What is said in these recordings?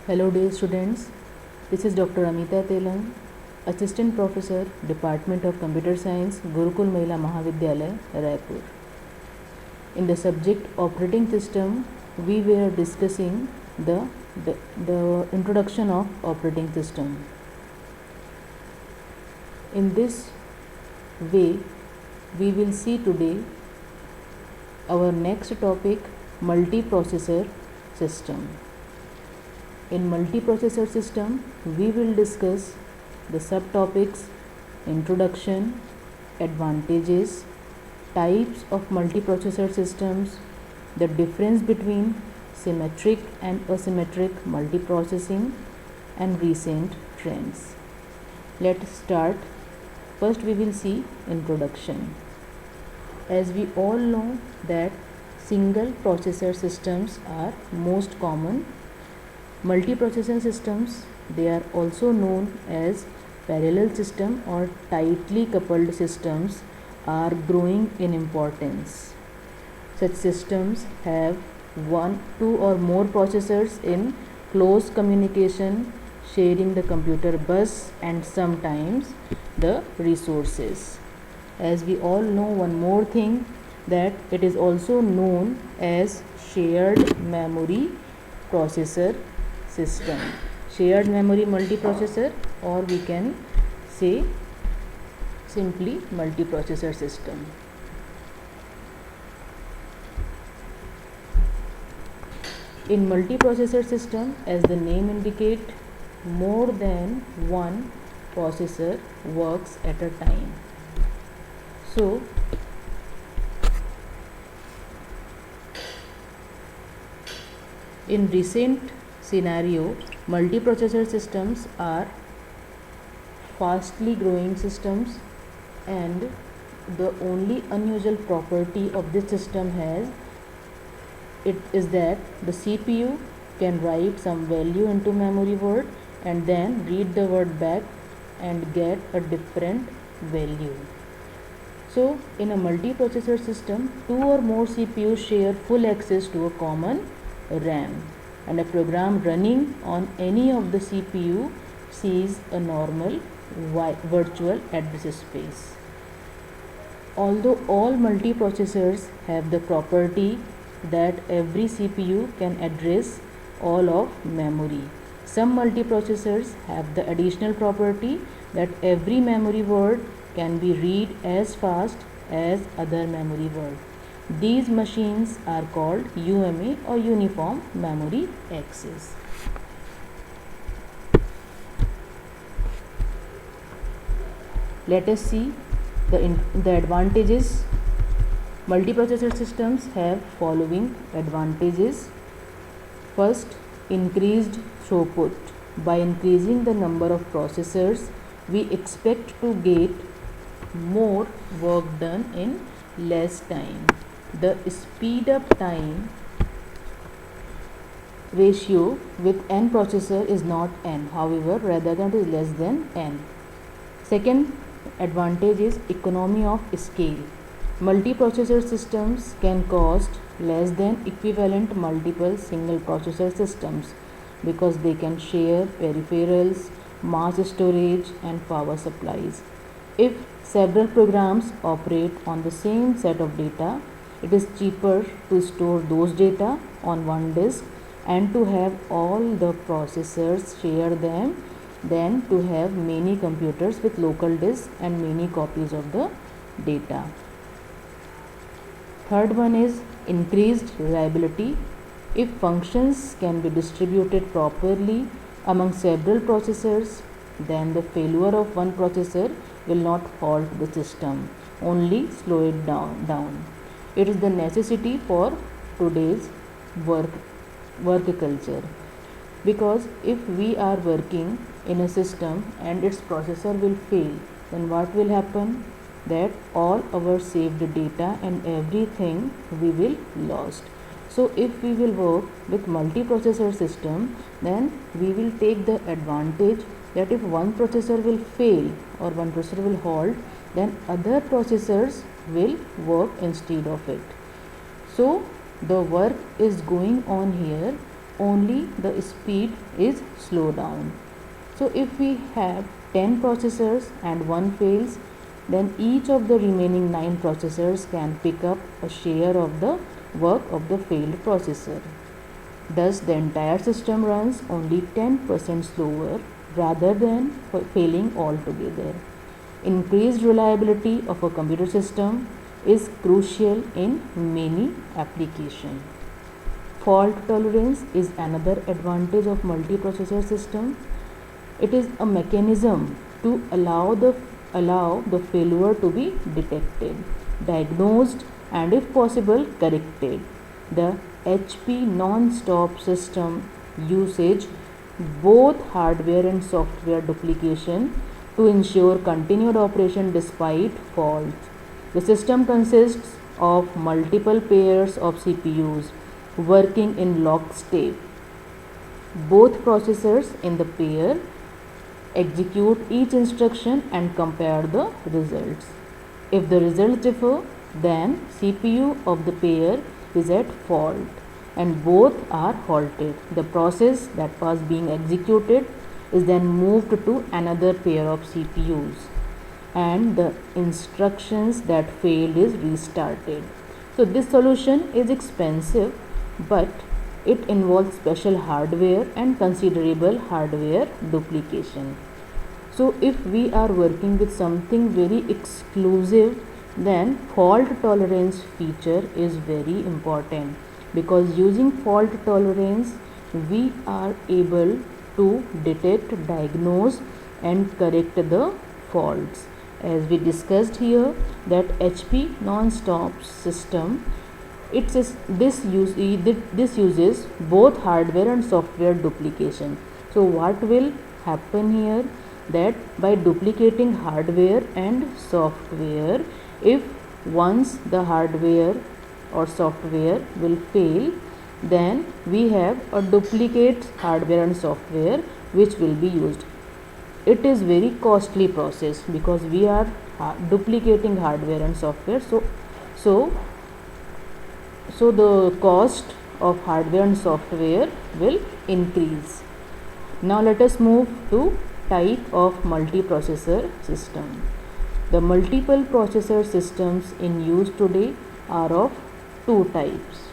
Hello dear students, this is Dr. Amita Telang, Assistant Professor, Department of Computer Science, Gurukul Mahila Mahavidyalaya, Raipur. In the subject operating system, we were discussing the introduction of operating system. In this way, we will see today our next topic, multiprocessor system. In multiprocessor system, we will discuss the subtopics introduction, advantages, types of multiprocessor systems, the difference between symmetric and asymmetric multiprocessing, and recent trends. Let's start. First we will see introduction. As we all know that single processor systems are most common. Multiprocessor systems, they are also known as parallel system or tightly coupled systems, are growing in importance. Such systems have one, two or more processors in close communication, sharing the computer bus and sometimes the resources. As we all know one more thing, that it is also known as shared memory processor system, shared memory multiprocessor, or we can say simply multiprocessor system. In multiprocessor system, as the name indicate, more than one processor works at a time. So in recent scenario, multiprocessor systems are fastly growing systems, and the only unusual property of this system is that the CPU can write some value into memory word and then read the word back and get a different value. So in a multiprocessor system, two or more CPUs share full access to a common RAM, and a program running on any of the CPU sees a normal virtual address space. Although all multiprocessors have the property that every CPU can address all of memory, some multiprocessors have the additional property that every memory word can be read as fast as other memory word. These machines are called UMA or Uniform Memory Access. Let us see the advantages. Multiprocessor systems have following advantages. First, increased throughput. By increasing the number of processors, we expect to get more work done in less time. The speed up time ratio with n processor is not n, however, rather than it is less than n. Second advantage is economy of scale. Multiprocessor systems can cost less than equivalent multiple single processor systems because they can share peripherals, mass storage and power supplies. If several programs operate on the same set of data, it is cheaper to store those data on one disk and to have all the processors share them than to have many computers with local disks and many copies of the data. Third one is increased reliability. If functions can be distributed properly among several processors, then the failure of one processor will not halt the system, only slow it down. It is the necessity for today's work culture, because if we are working in a system and its processor will fail, then what will happen? That all our saved data and everything we will lost. So if we will work with multiprocessor system, then we will take the advantage that if one processor will fail or one processor will halt, then other processors will work instead of it. So the work is going on here only the speed is slowed down. So if we have 10 processors and one fails, then each of the remaining 9 processors can pick up a share of the work of the failed processor. Thus, the entire system runs only 10% slower rather than failing altogether. Increased reliability of a computer system is crucial in many applications. Fault tolerance is another advantage of multiprocessor system. It is a mechanism to allow the failure to be detected, diagnosed, and if possible corrected. The HP non-stop system usage both hardware and software duplication to ensure continued operation despite faults. The system consists of multiple pairs of CPUs working in lockstep. Both processors in the pair execute each instruction and compare the results. If the results differ, then CPU of the pair is at fault and both are halted. The process that was being executed is then moved to another pair of CPUs and the instructions that failed is restarted. So this solution is expensive, but it involves special hardware and considerable hardware duplication. So if we are working with something very exclusive, then fault tolerance feature is very important, because using fault tolerance we are able to detect, diagnose and correct the faults. As we discussed here, that HP non-stop system, this uses both hardware and software duplication. So what will happen here, that by duplicating hardware and software, if once the hardware or software will fail, then we have a duplicate hardware and software which will be used. It is very costly process because we are duplicating hardware and software, so the cost of hardware and software will increase. Now let us move to type of multiprocessor system. The multiple processor systems in use today are of two types.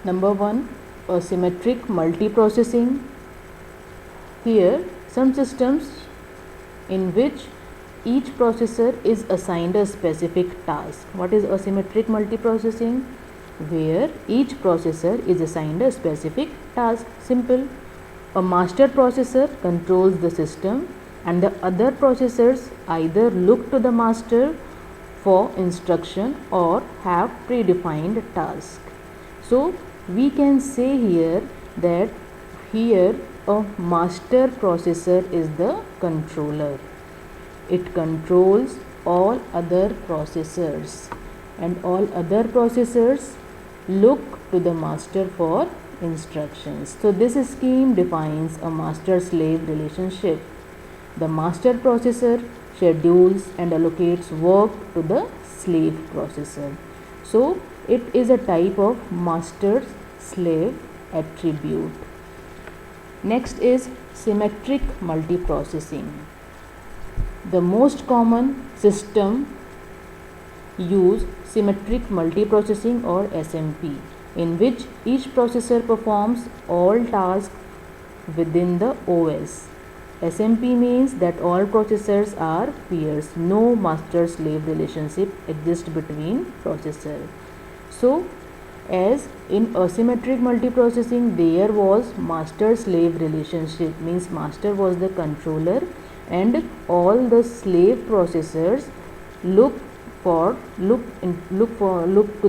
Number one, asymmetric multiprocessing. Here, some systems in which each processor is assigned a specific task. What is asymmetric multiprocessing? Where each processor is assigned a specific task. Simple. A master processor controls the system and the other processors either look to the master for instruction or have predefined task. So we can say here that here a master processor is the controller. It controls all other processors and all other processors look to the master for instructions. So this scheme defines a master-slave relationship. The master processor schedules and allocates work to the slave processor. So it is a type of master-slave attribute. Next is symmetric multiprocessing. The most common system use symmetric multiprocessing or SMP, in which each processor performs all tasks within the OS. SMP means that all processors are peers. No master-slave relationship exists between processors. So, as in asymmetric multiprocessing, there was master-slave relationship, means master was the controller and all the slave processors look to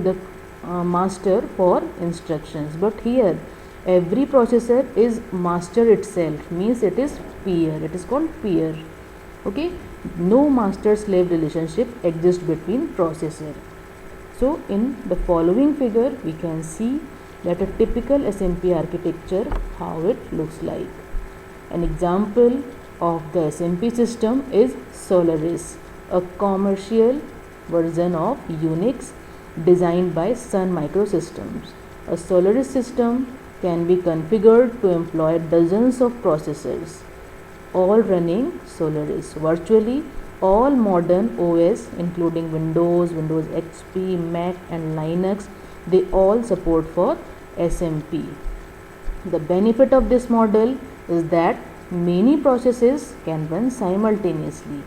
the master for instructions. But here every processor is master itself, means it is peer, it is called peer. Okay, no master slave relationship exists between processor. So in the following figure we can see that a typical SMP architecture, how it looks like. An example of the SMP system is Solaris, a commercial version of Unix designed by Sun Microsystems. A Solaris system can be configured to employ dozens of processors, all running Solaris. Virtually all modern OS, including Windows, Windows XP, Mac and Linux, they all support for SMP. The benefit of this model is that many processes can run simultaneously.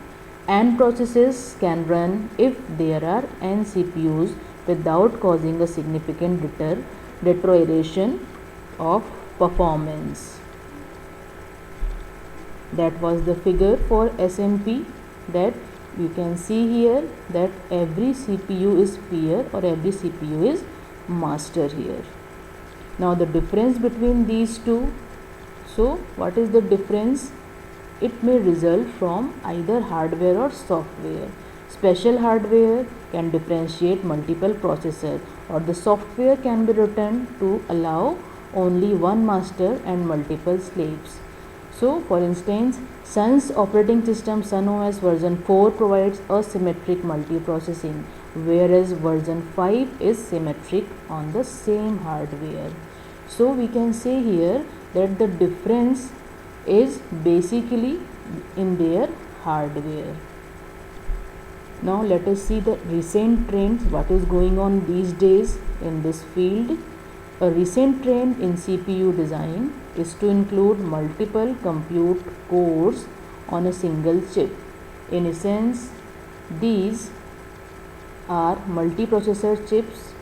N processes can run if there are N CPUs without causing a significant deterioration of performance. That was the figure for SMP, that you can see here that every CPU is peer or every CPU is master here. Now the difference between these two, so what is the difference? It may result from either hardware or software. Special hardware can differentiate multiple processors, or the software can be written to allow only one master and multiple slaves. So for instance, Sun's operating system Sun OS version 4 provides asymmetric multiprocessing, whereas version 5 is symmetric on the same hardware. So we can say here that the difference is basically in their hardware. Now let us see the recent trends, what is going on these days in this field. A recent trend in CPU design is to include multiple compute cores on a single chip. In essence, these are multiprocessor chips.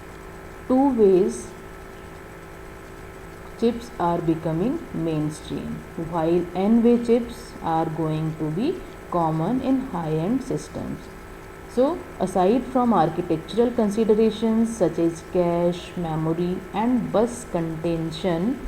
Two-ways chips are becoming mainstream, while N-way chips are going to be common in high-end systems. So, aside from architectural considerations such as cache, memory and bus contention,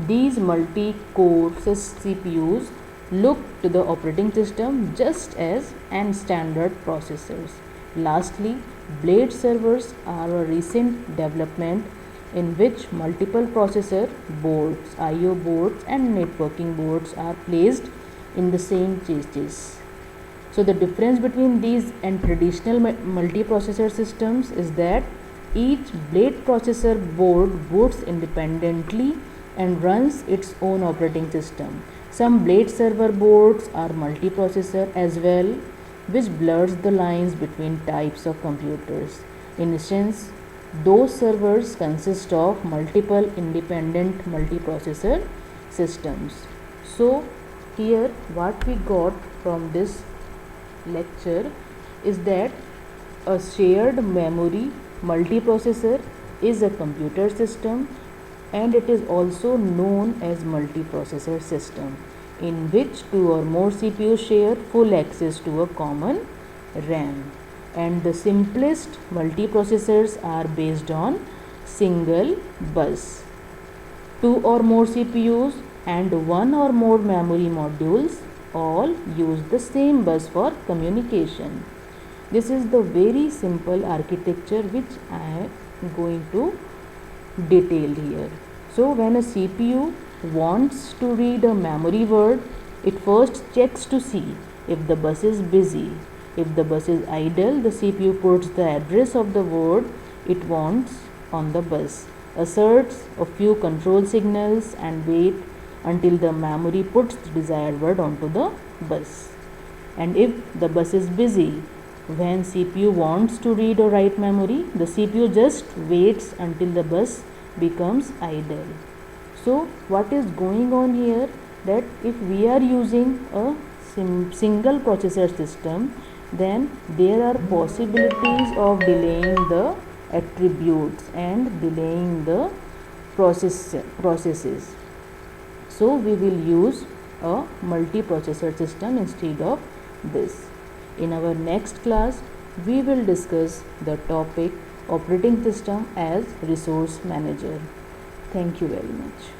these multi-core CPUs look to the operating system just as and standard processors. Lastly, blade servers are a recent development in which multiple processor boards, I/O boards and networking boards are placed in the same chassis. So the difference between these and traditional multiprocessor systems is that each blade processor board boots independently and runs its own operating system. Some blade server boards are multiprocessor as well, which blurs the lines between types of computers. In essence, those servers consist of multiple independent multiprocessor systems. So here what we got from this lecture is that a shared memory multiprocessor is a computer system, and it is also known as multiprocessor system, in which two or more CPUs share full access to a common RAM. And the simplest multiprocessors are based on single bus. Two or more CPUs and one or more memory modules all use the same bus for communication. This is the very simple architecture which I am going to detail here. So when a CPU wants to read a memory word, it first checks to see if the bus is busy. If the bus is idle, the CPU puts the address of the word it wants on the bus, asserts a few control signals and wait until the memory puts the desired word onto the bus. And if the bus is busy, when CPU wants to read or write memory, the CPU just waits until the bus becomes idle. So what is going on here, that if we are using a single processor system, then there are possibilities of delaying the attributes and delaying the processes. So we will use a multiprocessor system instead of this. In our next class, we will discuss the topic operating system as resource manager. Thank you very much.